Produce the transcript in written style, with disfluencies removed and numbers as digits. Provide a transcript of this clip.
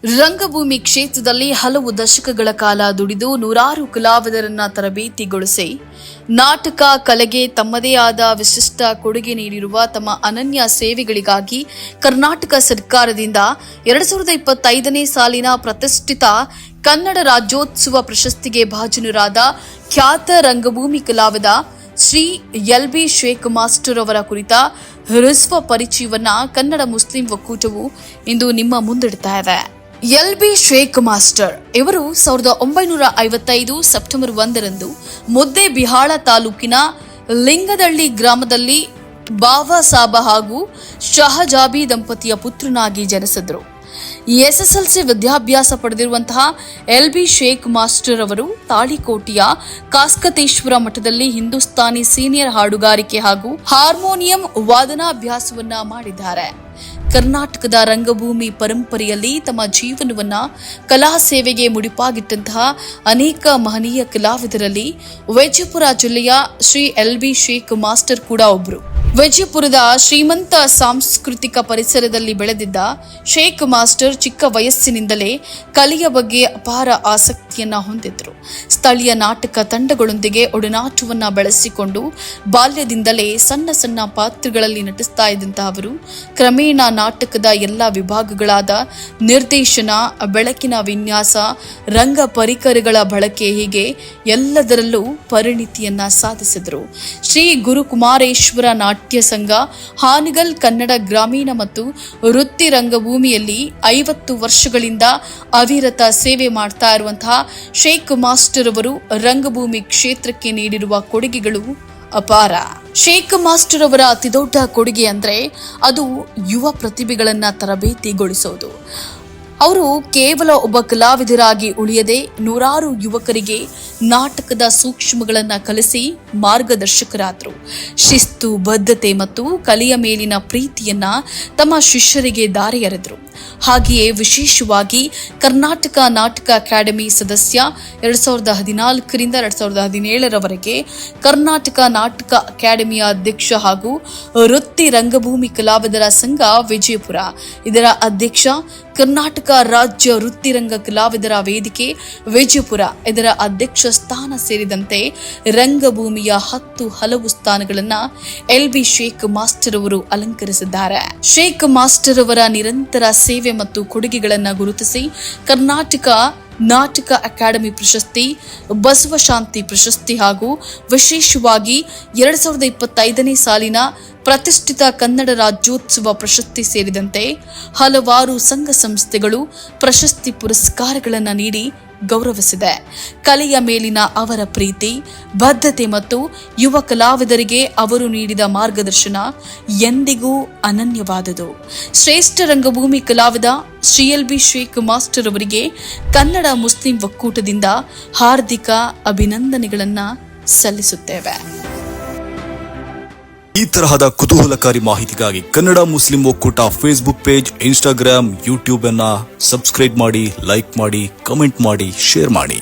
ರಂಗಭೂಮಿ ಕ್ಷೇತ್ರದಲ್ಲಿ ಹಲವು ದಶಕಗಳ ಕಾಲ ದುಡಿದು ನೂರಾರು ಕಲಾವಿದರನ್ನ ತರಬೇತಿಗೊಳಿಸಿ ನಾಟಕ ಕಲೆಗೆ ತಮ್ಮದೇ ಆದ ವಿಶಿಷ್ಟ ಕೊಡುಗೆ ನೀಡಿರುವ ತಮ್ಮ ಅನನ್ಯ ಸೇವೆಗಳಿಗಾಗಿ ಕರ್ನಾಟಕ ಸರ್ಕಾರದಿಂದ 2025ನೇ ಸಾಲಿನ ಪ್ರತಿಷ್ಠಿತ ಕನ್ನಡ ರಾಜ್ಯೋತ್ಸವ ಪ್ರಶಸ್ತಿಗೆ ಭಾಜನರಾದ ಖ್ಯಾತ ರಂಗಭೂಮಿ ಕಲಾವಿದ ಶ್ರೀ ಎಲ್.ಬಿ. ಶೇಖ್ ಮಾಸ್ಟರ್ ಅವರ ಕುರಿತ ಹ್ರಸ್ವ ಪರಿಚಯವನ್ನ ಕನ್ನಡ ಮುಸ್ಲಿಂ ಒಕ್ಕೂಟವು ಇಂದು ನಿಮ್ಮ ಮುಂದಿಡ್ತಾ ಇದೆ. ಎಲ್.ಬಿ. ಶೇಖ್ ಮಾಸ್ಟರ್ ಇವರು 1955 ಸೆಪ್ಟೆಂಬರ್ 1ರಂದು ಮುದ್ದೇಬಿಹಾಳ ತಾಲೂಕಿನ ಲಿಂಗದಳ್ಳಿ ಗ್ರಾಮದಲ್ಲಿ ಬಾಬಾ ಸಾಬ ಹಾಗೂ ಶಹಜಾಬಿ ದಂಪತಿಯ ಪುತ್ರನಾಗಿ ಜನಿಸಿದ್ರು. ಎಸ್ಎಸ್ಎಲ್ಸಿ ವಿದ್ಯಾಭ್ಯಾಸ ಪಡೆದಿರುವಂತಹ ಎಲ್.ಬಿ. ಶೇಖ್ ಮಾಸ್ಟರ್ ಅವರು ತಾಳಿಕೋಟೆಯ ಕಾಸ್ಕತೇಶ್ವರ ಮಠದಲ್ಲಿ ಹಿಂದೂಸ್ತಾನಿ ಸೀನಿಯರ್ ಹಾಡುಗಾರಿಕೆ ಹಾಗೂ ಹಾರ್ಮೋನಿಯಂ ವಾದನಾಭ್ಯಾಸವನ್ನ ಮಾಡಿದ್ದಾರೆ. ಕರ್ನಾಟಕದ ರಂಗಭೂಮಿ ಪರಂಪರೆಯಲ್ಲಿ ತಮ್ಮ ಜೀವನವನ್ನ ಕಲಾ ಸೇವೆಗೆ ಮುಡಿಪಾಗಿಟ್ಟಂತಹ ಅನೇಕ ಮಹನೀಯ ಕಲಾವಿದರಲ್ಲಿ ವಿಜಯಪುರ ಜಿಲ್ಲೆಯ ಶ್ರೀ ಎಲ್.ಬಿ. ಶೇಖ್ ಮಾಸ್ಟರ್ ಕೂಡ ಒಬ್ಬರು. ವಿಜಯಪುರದ ಶ್ರೀಮಂತ ಸಾಂಸ್ಕೃತಿಕ ಪರಿಸರದಲ್ಲಿ ಬೆಳೆದಿದ್ದ ಶೇಖ್ ಮಾಸ್ಟರ್ ಚಿಕ್ಕ ವಯಸ್ಸಿನಿಂದಲೇ ಕಲೆಯ ಬಗ್ಗೆ ಅಪಾರ ಆಸಕ್ತಿಯನ್ನ ಹೊಂದಿದ್ರು. ಸ್ಥಳೀಯ ನಾಟಕ ತಂಡಗಳೊಂದಿಗೆ ಒಡನಾಟವನ್ನ ಬೆಳೆಸಿಕೊಂಡು ಬಾಲ್ಯದಿಂದಲೇ ಸಣ್ಣ ಸಣ್ಣ ಪಾತ್ರಗಳಲ್ಲಿ ನಟಿಸ್ತಾ ಇದ್ದಂತಹ ಅವರು ಕ್ರಮೇಣ ನಾಟಕದ ಎಲ್ಲ ವಿಭಾಗಗಳಾದ ನಿರ್ದೇಶನ, ಬೆಳಕಿನ ವಿನ್ಯಾಸ, ರಂಗ ಪರಿಕರಗಳ ಬಳಕೆ ಹೀಗೆ ಎಲ್ಲದರಲ್ಲೂ ಪರಿಣಿತಿಯನ್ನ ಸಾಧಿಸಿದರು. ಶ್ರೀ ಗುರುಕುಮಾರೇಶ್ವರ ನಾಟ್ಯ ಸಂಘ, ಹಾನಗಲ್ ಕನ್ನಡ ಗ್ರಾಮೀಣ ಮತ್ತು ವೃತ್ತಿ ರಂಗಭೂಮಿಯಲ್ಲಿ 50 ವರ್ಷಗಳಿಂದ ಅವಿರತ ಸೇವೆ ಮಾಡ್ತಾ ಇರುವಂತಹ ಶೇಖ್ ಮಾಸ್ಟರ್ ಅವರು ರಂಗಭೂಮಿ ಕ್ಷೇತ್ರಕ್ಕೆ ನೀಡಿರುವ ಕೊಡುಗೆಗಳು ಅಪಾರ. ಶೇಖ್ ಮಾಸ್ಟರ್ ಅವರ ಅತಿದೊಡ್ಡ ಕೊಡುಗೆ ಅಂದ್ರೆ ಅದು ಯುವ ಪ್ರತಿಭೆಗಳನ್ನ ತರಬೇತಿಗೊಳಿಸೋದು. ಅವರು ಕೇವಲ ಒಬ್ಬ ಕಲಾವಿದರಾಗಿ ಉಳಿಯದೆ ನೂರಾರು ಯುವಕರಿಗೆ ನಾಟಕದ ಸೂಕ್ಷ್ಮಗಳನ್ನು ಕಲಿಸಿ ಮಾರ್ಗದರ್ಶಕರಾದರು. ಶಿಸ್ತು, ಬದ್ಧತೆ ಮತ್ತು ಕಲೆಯ ಮೇಲಿನ ಪ್ರೀತಿಯನ್ನ ತಮ್ಮ ಶಿಷ್ಯರಿಗೆ ದಾರಿ ಎರೆದರು. ಹಾಗೆಯೇ ವಿಶೇಷವಾಗಿ ಕರ್ನಾಟಕ ನಾಟಕ ಅಕಾಡೆಮಿ ಸದಸ್ಯ 2014ರಿಂದ 2017ರವರೆಗೆ ಕರ್ನಾಟಕ ನಾಟಕ ಅಕಾಡೆಮಿಯ ಅಧ್ಯಕ್ಷ ಹಾಗೂ ವೃತ್ತಿ ರಂಗಭೂಮಿ ಕಲಾವಿದರ ಸಂಘ ವಿಜಯಪುರ ಇದರ ಅಧ್ಯಕ್ಷ, ಕರ್ನಾಟಕ ರಾಜ್ಯ ವೃತ್ತಿರಂಗ ಕಲಾವಿದರ ವೇದಿಕೆ ವಿಜಯಪುರ ಇದರ ಅಧ್ಯಕ್ಷ ಸ್ಥಾನ ಸೇರಿದಂತೆ ರಂಗಭೂಮಿಯ 10 ಹಲವು ಸ್ಥಾನಗಳನ್ನು ಎಲ್.ಬಿ. ಶೇಖ್ ಮಾಸ್ಟರ್ ಅವರು ಅಲಂಕರಿಸಿದ್ದಾರೆ. ಶೇಖ್ ಮಾಸ್ಟರ್ ಅವರ ನಿರಂತರ ಸೇವೆ ಮತ್ತು ಕೊಡುಗೆಗಳನ್ನು ಗುರುತಿಸಿ ಕರ್ನಾಟಕ ನಾಟಕ ಅಕಾಡೆಮಿ ಪ್ರಶಸ್ತಿ, ಬಸವಶಾಂತಿ ಪ್ರಶಸ್ತಿ ಹಾಗೂ ವಿಶೇಷವಾಗಿ 2025ನೇ ಸಾಲಿನ ಪ್ರತಿಷ್ಠಿತ ಕನ್ನಡ ರಾಜ್ಯೋತ್ಸವ ಪ್ರಶಸ್ತಿ ಸೇರಿದಂತೆ ಹಲವಾರು ಸಂಘ ಸಂಸ್ಥೆಗಳು ಪ್ರಶಸ್ತಿ ಪುರಸ್ಕಾರಗಳನ್ನು ನೀಡಿ ಗೌರವಿಸಿದೆ. ಕಲೆಯ ಮೇಲಿನ ಅವರ ಪ್ರೀತಿ, ಬದ್ಧತೆ ಮತ್ತು ಯುವ ಕಲಾವಿದರಿಗೆ ಅವರು ನೀಡಿದ ಮಾರ್ಗದರ್ಶನ ಎಂದಿಗೂ ಅನನ್ಯವಾದುದು. ಶ್ರೇಷ್ಠ ರಂಗಭೂಮಿ ಕಲಾವಿದ ಶ್ರೀ ಎಲ್.ಬಿ. ಶೇಖ್ ಮಾಸ್ಟರ್ ಅವರಿಗೆ ಕನ್ನಡ ಮುಸ್ಲಿಂ ಒಕ್ಕೂಟದಿಂದ ಹಾರ್ದಿಕ ಅಭಿನಂದನೆಗಳನ್ನು ಸಲ್ಲಿಸುತ್ತೇವೆ. ಈ ತರಹದ ಕುತೂಹಲಕಾರಿ ಮಾಹಿತಿಗಾಗಿ ಕನ್ನಡ ಮುಸ್ಲಿಂ ಒಕ್ಕೂಟ ಫೇಸ್ಬುಕ್ ಪೇಜ್, ಇನ್ಸ್ಟಾಗ್ರಾಮ್, ಯೂಟ್ಯೂಬ್ ಅನ್ನ ಸಬ್ಸ್ಕ್ರೈಬ್ ಮಾಡಿ, ಲೈಕ್ ಮಾಡಿ, ಕಮೆಂಟ್ ಮಾಡಿ, ಶೇರ್ ಮಾಡಿ.